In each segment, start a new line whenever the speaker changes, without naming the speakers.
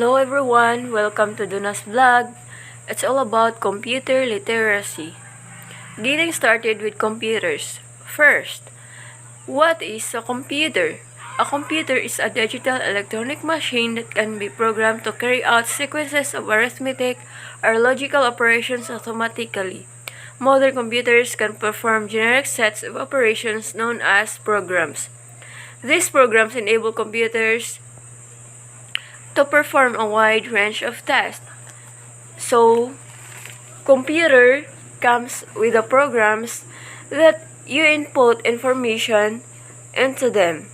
Hello everyone, welcome to Donna's vlog. It's all about computer literacy. Getting started with computers. First, what is a computer? A computer is a digital electronic machine that can be programmed to carry out sequences of arithmetic or logical operations automatically. Modern computers can perform generic sets of operations known as programs. These programs enable computers to perform a wide range of tasks. So, computer comes with the programs that you input information into them,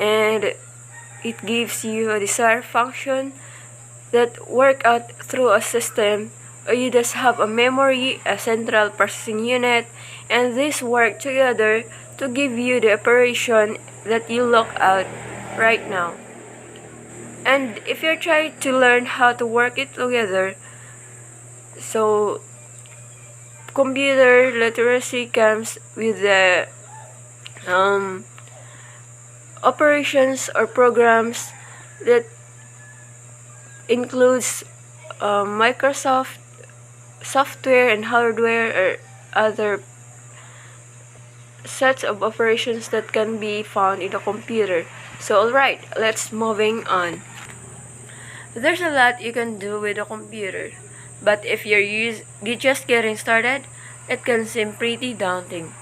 and it gives you a desired function that work out through a system, or you just have a memory, a central processing unit, and these work together to give you the operation that you look at right now. And if you're trying to learn how to work it together, so computer literacy comes with the operations or programs that includes Microsoft software and hardware or other sets of operations that can be found in a computer. So alright, let's moving on. There's a lot you can do with a computer, but if you're just getting started, it can seem pretty daunting.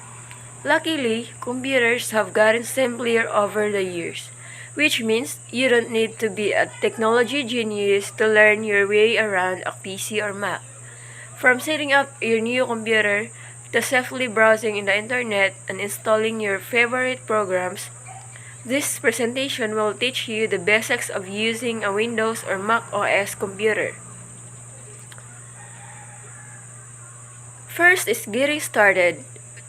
Luckily, computers have gotten simpler over the years, which means you don't need to be a technology genius to learn your way around a PC or Mac. From setting up your new computer to safely browsing in the internet and installing your favorite programs, this presentation will teach you the basics of using a Windows or Mac OS computer. First is getting started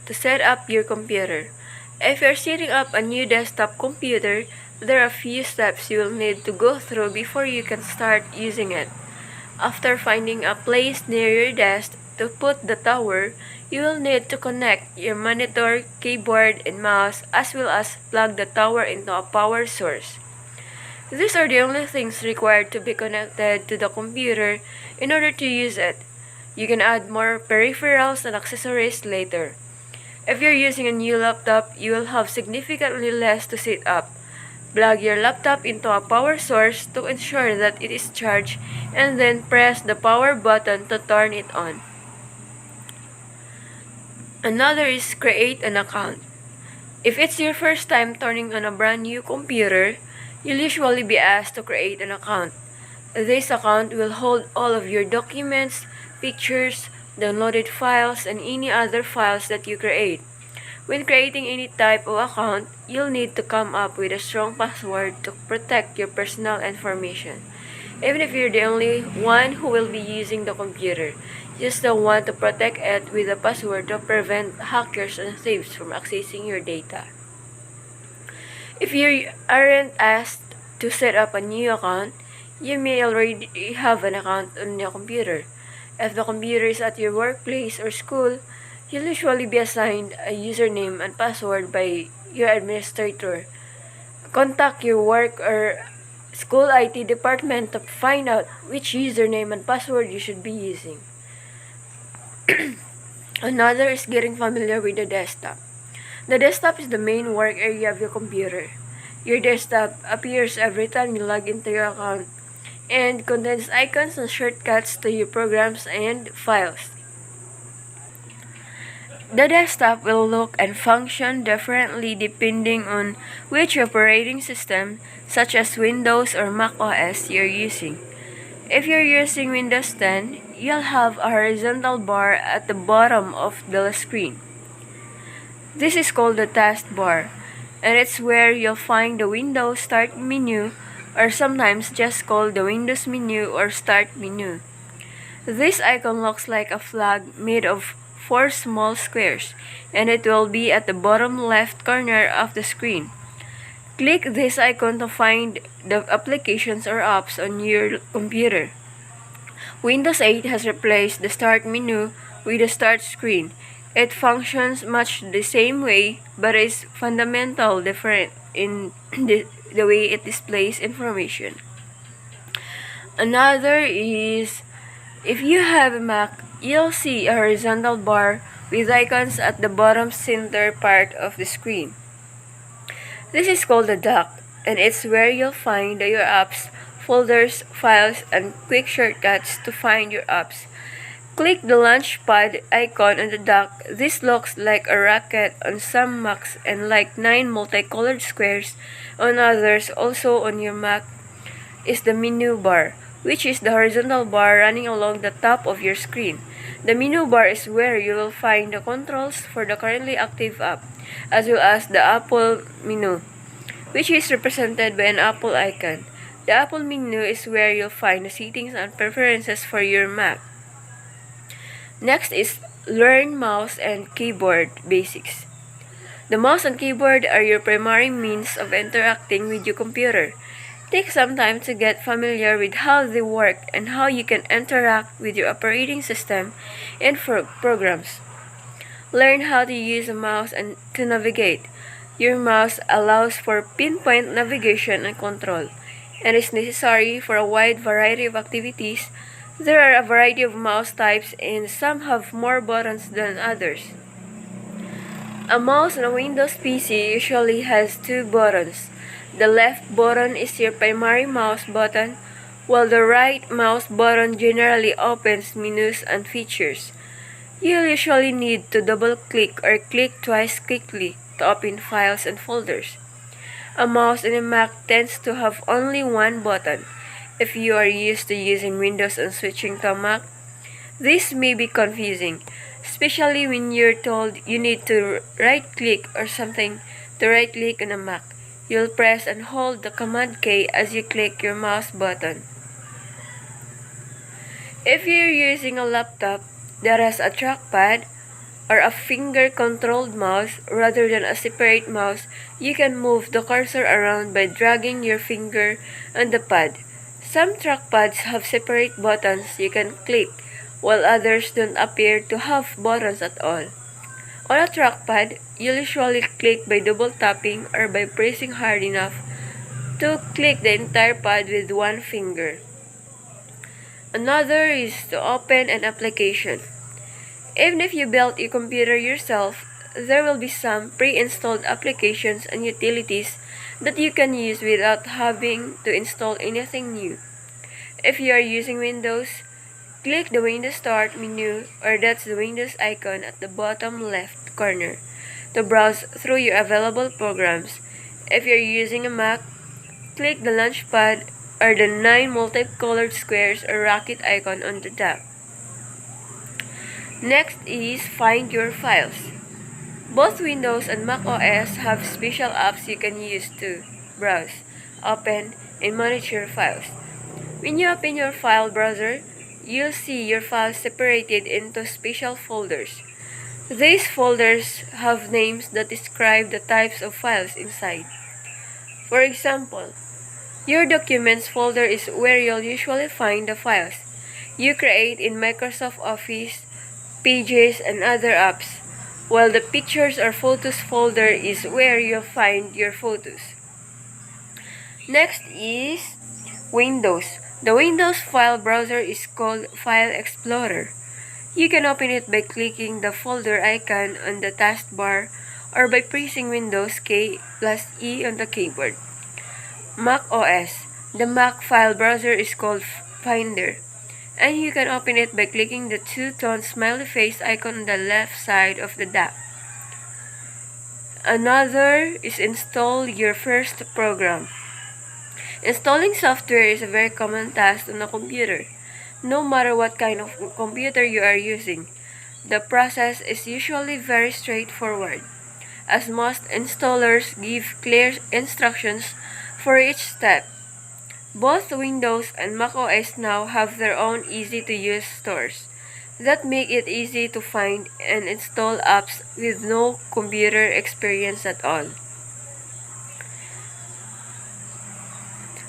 to set up your computer. If you're setting up a new desktop computer, there are a few steps you will need to go through before you can start using it. After finding a place near your desk to put the tower, you will need to connect your monitor, keyboard, and mouse, as well as plug the tower into a power source. These are the only things required to be connected to the computer in order to use it. You can add more peripherals and accessories later. If you're using a new laptop, you will have significantly less to set up. Plug your laptop into a power source to ensure that it is charged, and then press the power button to turn it on. Another is create an account. If it's your first time turning on a brand new computer, you'll usually be asked to create an account. This account will hold all of your documents, pictures, downloaded files, and any other files that you create. When creating any type of account, you'll need to come up with a strong password to protect your personal information. Even if you're the only one who will be using the computer, you still want to protect it with a password to prevent hackers and thieves from accessing your data. If you aren't asked to set up a new account, you may already have an account on your computer. If the computer is at your workplace or school, you'll usually be assigned a username and password by your administrator. Contact your work or school IT department to find out which username and password you should be using. Another is getting familiar with the desktop. The desktop is the main work area of your computer. Your desktop appears every time you log into your account and contains icons and shortcuts to your programs and files. The desktop will look and function differently depending on which operating system, such as Windows or Mac OS, you're using. If you're using Windows 10, you'll have a horizontal bar at the bottom of the screen. This is called the taskbar, and it's where you'll find the Windows Start menu, or sometimes just called the Windows menu or Start menu. This icon looks like a flag made of 4 small squares, and it will be at the bottom left corner of the screen. Click this icon to find the applications or apps on your computer. Windows 8 has replaced the Start menu with the Start screen. It functions much the same way, but is fundamentally different in the way it displays information. Another is, if you have a Mac, you'll see a horizontal bar with icons at the bottom center part of the screen. This is called the dock, and it's where you'll find your apps, folders, files, and quick shortcuts to find your apps. Click the launchpad icon on the dock. This looks like a rocket on some Macs and like 9 multicolored squares on others. Also on your Mac is the menu bar, which is the horizontal bar running along the top of your screen. The menu bar is where you will find the controls for the currently active app, as well as the Apple menu, which is represented by an Apple icon. The Apple menu is where you'll find the settings and preferences for your Mac. Next is learn mouse and keyboard basics. The mouse and keyboard are your primary means of interacting with your computer. Take some time to get familiar with how they work and how you can interact with your operating system and programs. Learn how to use a mouse and to navigate. Your mouse allows for pinpoint navigation and control, and is necessary for a wide variety of activities. There are a variety of mouse types and some have more buttons than others. A mouse on a Windows PC usually has two buttons. The left button is your primary mouse button, while the right mouse button generally opens menus and features. You'll usually need to double-click or click twice quickly to open files and folders. A mouse in a Mac tends to have only one button. If you are used to using Windows and switching to a Mac, this may be confusing, especially when you're told you need to right-click or something to right-click on a Mac. You'll press and hold the Command K as you click your mouse button. If you're using a laptop that has a trackpad or a finger-controlled mouse rather than a separate mouse, you can move the cursor around by dragging your finger on the pad. Some trackpads have separate buttons you can click, while others don't appear to have buttons at all. On a trackpad, you'll usually click by double tapping or by pressing hard enough to click the entire pad with one finger. Another is to open an application. Even if you built your computer yourself, there will be some pre-installed applications and utilities that you can use without having to install anything new. If you are using Windows, click the Windows Start menu, or that's the Windows icon at the bottom left corner, to browse through your available programs. If you're using a Mac, click the Launchpad or the 9 multicolored squares or rocket icon on the top. Next is Find Your Files. Both Windows and Mac OS have special apps you can use to browse, open, and manage your files. When you open your file browser, you'll see your files separated into special folders. These folders have names that describe the types of files inside. For example, your Documents folder is where you'll usually find the files you create in Microsoft Office, Pages, and other apps, while the Pictures or Photos folder is where you'll find your photos. Next is Windows. The Windows file browser is called File Explorer. You can open it by clicking the folder icon on the taskbar or by pressing Windows key plus E on the keyboard. Mac OS. The Mac file browser is called Finder, and you can open it by clicking the two-tone smiley face icon on the left side of the dock. Another is Install your first program. Installing software is a very common task on a computer. No matter what kind of computer you are using, the process is usually very straightforward, as most installers give clear instructions for each step. Both Windows and macOS now have their own easy-to-use stores that make it easy to find and install apps with no computer experience at all.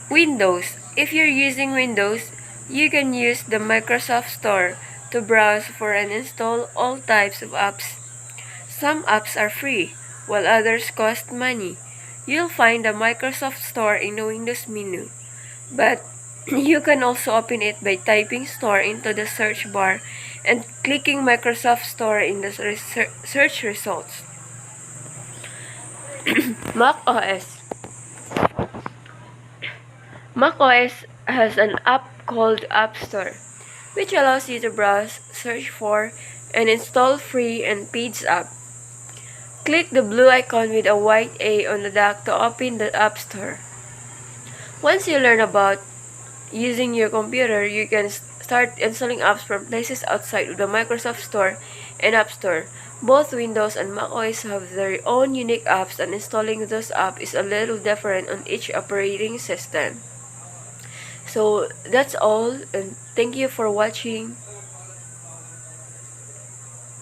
Windows. If you're using Windows, you can use the Microsoft Store to browse for and install all types of apps. Some apps are free, while others cost money. You'll find the Microsoft Store in the Windows menu, but You can also open it by typing Store into the search bar and clicking Microsoft Store in the search results. Mac OS. Mac OS has an app called App Store, which allows you to browse, search for, and install free and paid apps. Click the blue icon with a white A on the dock to open the App Store. Once you learn about using your computer, you can start installing apps from places outside of the Microsoft Store and App Store. Both Windows and Mac OS have their own unique apps, and installing those apps is a little different on each operating system. So that's all, and thank you for watching.